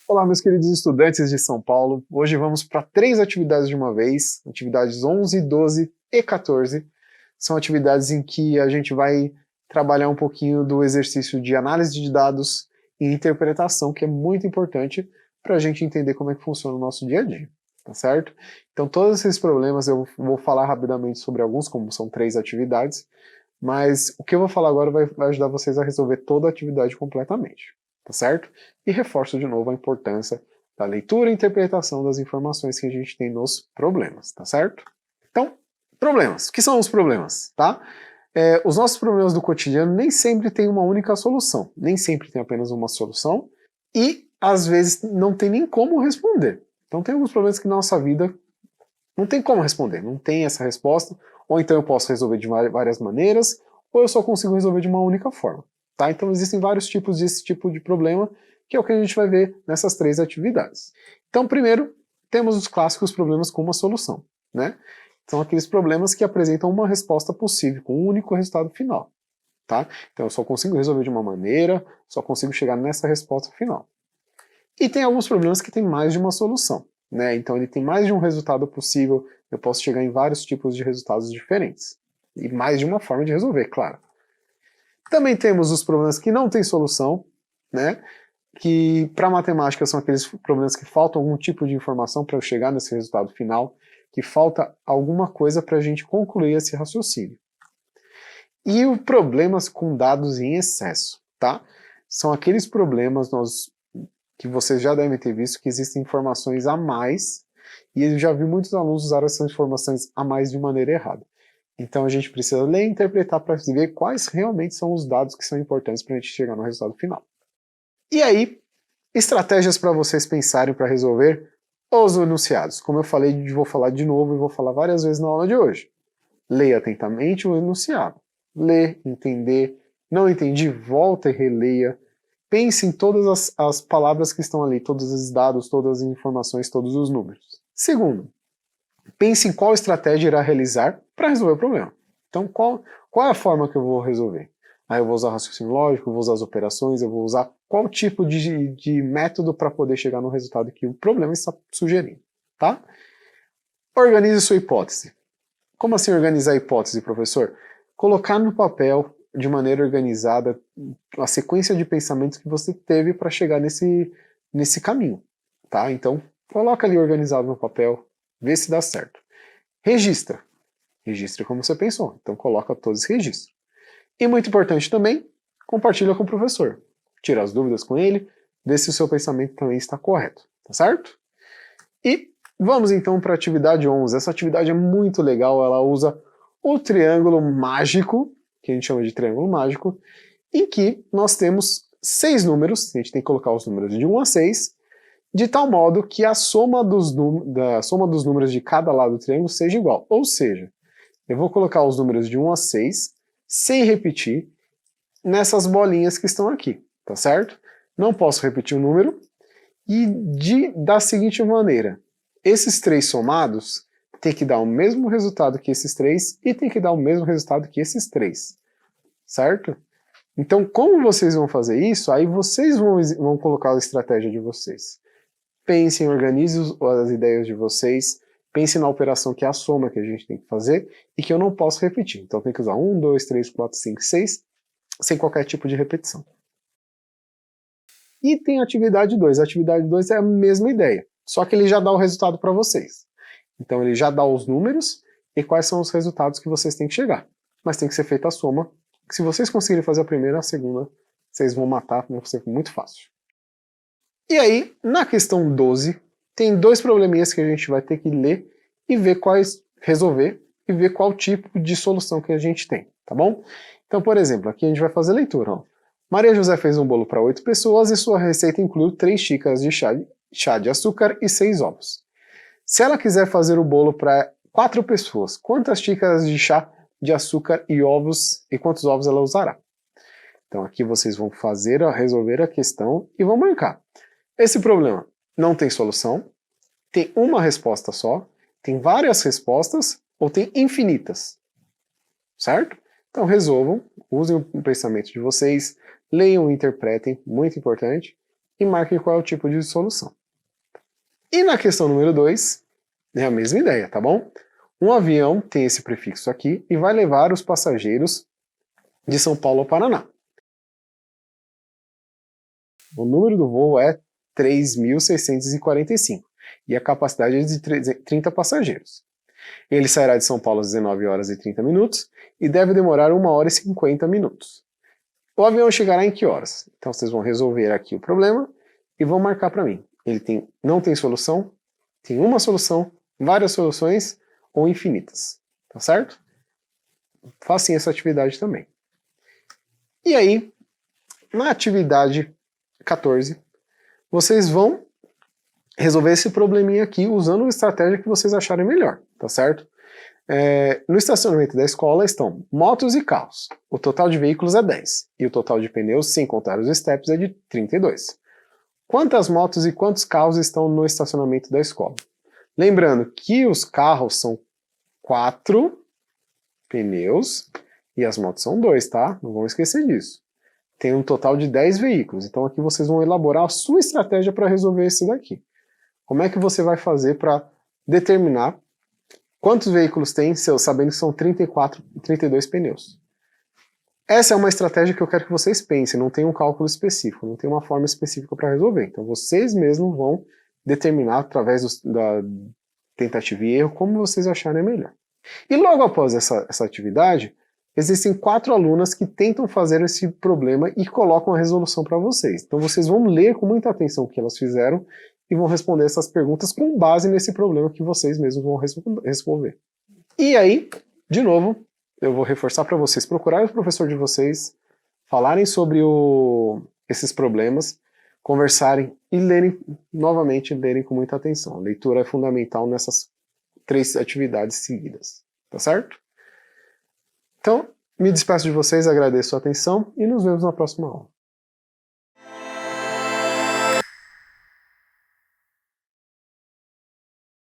Olá, meus queridos estudantes de São Paulo. Hoje vamos para 3 atividades de uma vez, atividades 11, 12 e 14. São atividades em que a gente vai trabalhar um pouquinho do exercício de análise de dados e interpretação, que é muito importante para a gente entender como é que funciona o nosso dia a dia, tá certo? Então todos esses problemas eu vou falar rapidamente sobre alguns, como são 3 atividades, mas o que eu vou falar agora vai ajudar vocês a resolver toda a atividade completamente, tá certo? E reforço de novo a importância da leitura e interpretação das informações que a gente tem nos problemas, tá certo? Então, problemas. O que são os problemas, tá? Os nossos problemas do cotidiano nem sempre têm uma única solução, nem sempre tem apenas uma solução e, às vezes, não tem nem como responder. Então tem alguns problemas que na nossa vida não tem como responder, não tem essa resposta, ou então eu posso resolver de várias maneiras, ou eu só consigo resolver de uma única forma. Tá? Então existem vários tipos desse tipo de problema, que é o que a gente vai ver nessas 3 atividades. Então primeiro, temos os clássicos problemas com uma solução, né? São aqueles problemas que apresentam uma resposta possível, com um único resultado final. Tá? Então eu só consigo resolver de uma maneira, só consigo chegar nessa resposta final. E tem alguns problemas que têm mais de uma solução, né? Então ele tem mais de um resultado possível, eu posso chegar em vários tipos de resultados diferentes. E mais de uma forma de resolver, claro. Também temos os problemas que não têm solução, né? Que para matemática são aqueles problemas que faltam algum tipo de informação para eu chegar nesse resultado final, que falta alguma coisa para a gente concluir esse raciocínio. E os problemas com dados em excesso, tá? São aqueles problemas que vocês já devem ter visto que existem informações a mais, e eu já vi muitos alunos usar essas informações a mais de maneira errada. Então a gente precisa ler e interpretar para ver quais realmente são os dados que são importantes para a gente chegar no resultado final. E aí, estratégias para vocês pensarem para resolver os enunciados. Como eu falei, vou falar de novo e vou falar várias vezes na aula de hoje. Leia atentamente o enunciado. Lê, entender, não entendi, volta e releia. Pense em todas as palavras que estão ali, todos os dados, todas as informações, todos os números. Segundo, pense em qual estratégia irá realizar para resolver o problema. Então, qual é a forma que eu vou resolver? Aí eu vou usar raciocínio lógico, eu vou usar as operações, eu vou usar qual tipo de método para poder chegar no resultado que o problema está sugerindo, tá? Organize sua hipótese. Como assim organizar a hipótese, professor? Colocar no papel, de maneira organizada, a sequência de pensamentos que você teve para chegar nesse caminho, tá? Então, coloca ali organizado no papel, vê se dá certo. Registra. Registre como você pensou, então coloca todos os registros. E muito importante também, compartilha com o professor. Tira as dúvidas com ele, vê se o seu pensamento também está correto, tá certo? E vamos então para a atividade 11. Essa atividade é muito legal, ela usa o triângulo mágico, que a gente chama de triângulo mágico, em que nós temos 6 números, a gente tem que colocar os números de 1 a 6, de tal modo que a soma dos números de cada lado do triângulo seja igual. Ou seja, eu vou colocar os números de 1 a 6, sem repetir, nessas bolinhas que estão aqui, tá certo? Não posso repetir o número, e da seguinte maneira, esses 3 somados tem que dar o mesmo resultado que esses 3 e tem que dar o mesmo resultado que esses 3, certo? Então, como vocês vão fazer isso? Aí vocês vão colocar a estratégia de vocês. Pensem, organizem as ideias de vocês, pensem na operação que é a soma que a gente tem que fazer e que eu não posso repetir. Então tem que usar 1, 2, 3, 4, 5, 6, sem qualquer tipo de repetição. E tem a atividade 2. A atividade 2 é a mesma ideia, só que ele já dá o resultado para vocês. Então ele já dá os números e quais são os resultados que vocês têm que chegar. Mas tem que ser feita a soma, que se vocês conseguirem fazer a primeira e a segunda, vocês vão matar, vai ser muito fácil. E aí, na questão 12, tem 2 probleminhas que a gente vai ter que ler e ver resolver e ver qual tipo de solução que a gente tem, tá bom? Então, por exemplo, aqui a gente vai fazer leitura. Ó. Maria José fez um bolo para 8 pessoas e sua receita incluiu 3 xícaras de chá de açúcar e 6 ovos. Se ela quiser fazer o bolo para 4 pessoas, quantas xícaras de chá de açúcar e quantos ovos ela usará? Então aqui vocês vão resolver a questão e vão marcar. Esse problema não tem solução, tem uma resposta só, Tem várias respostas ou tem infinitas, certo? Então resolvam, usem o pensamento de vocês, leiam e interpretem, muito importante, e marquem qual é o tipo de solução. E na questão número 2, é a mesma ideia, tá bom? Um avião tem esse prefixo aqui e vai levar os passageiros de São Paulo ao Paraná. O número do voo é 3.645 e a capacidade é de 30 passageiros. Ele sairá de São Paulo às 19 horas e 30 minutos e deve demorar 1 hora e 50 minutos. O avião chegará em que horas? Então vocês vão resolver aqui o problema e vão marcar para mim. Ele não tem solução, tem uma solução, várias soluções ou infinitas, tá certo? Façam essa atividade também. E aí, na atividade 14, vocês vão resolver esse probleminha aqui usando a estratégia que vocês acharem melhor, tá certo? No estacionamento da escola estão motos e carros. O total de veículos é 10 e o total de pneus, sem contar os steps, é de 32. Quantas motos e quantos carros estão no estacionamento da escola? Lembrando que os carros são 4 pneus e as motos são 2, tá? Não vão esquecer disso. Tem um total de 10 veículos. Então aqui vocês vão elaborar a sua estratégia para resolver esse daqui. Como é que você vai fazer para determinar quantos veículos tem, sabendo que são 32 pneus? Essa é uma estratégia que eu quero que vocês pensem, não tem um cálculo específico, não tem uma forma específica para resolver. Então vocês mesmos vão determinar através da tentativa e erro como vocês acharem melhor. E logo após essa atividade, existem 4 alunas que tentam fazer esse problema e colocam a resolução para vocês. Então vocês vão ler com muita atenção o que elas fizeram e vão responder essas perguntas com base nesse problema que vocês mesmos vão resolver. E aí, de novo, eu vou reforçar para vocês procurarem o professor de vocês, falarem sobre esses problemas, conversarem e lerem novamente, lerem com muita atenção. A leitura é fundamental nessas 3 atividades seguidas, tá certo? Então, me despeço de vocês, agradeço a atenção e nos vemos na próxima aula.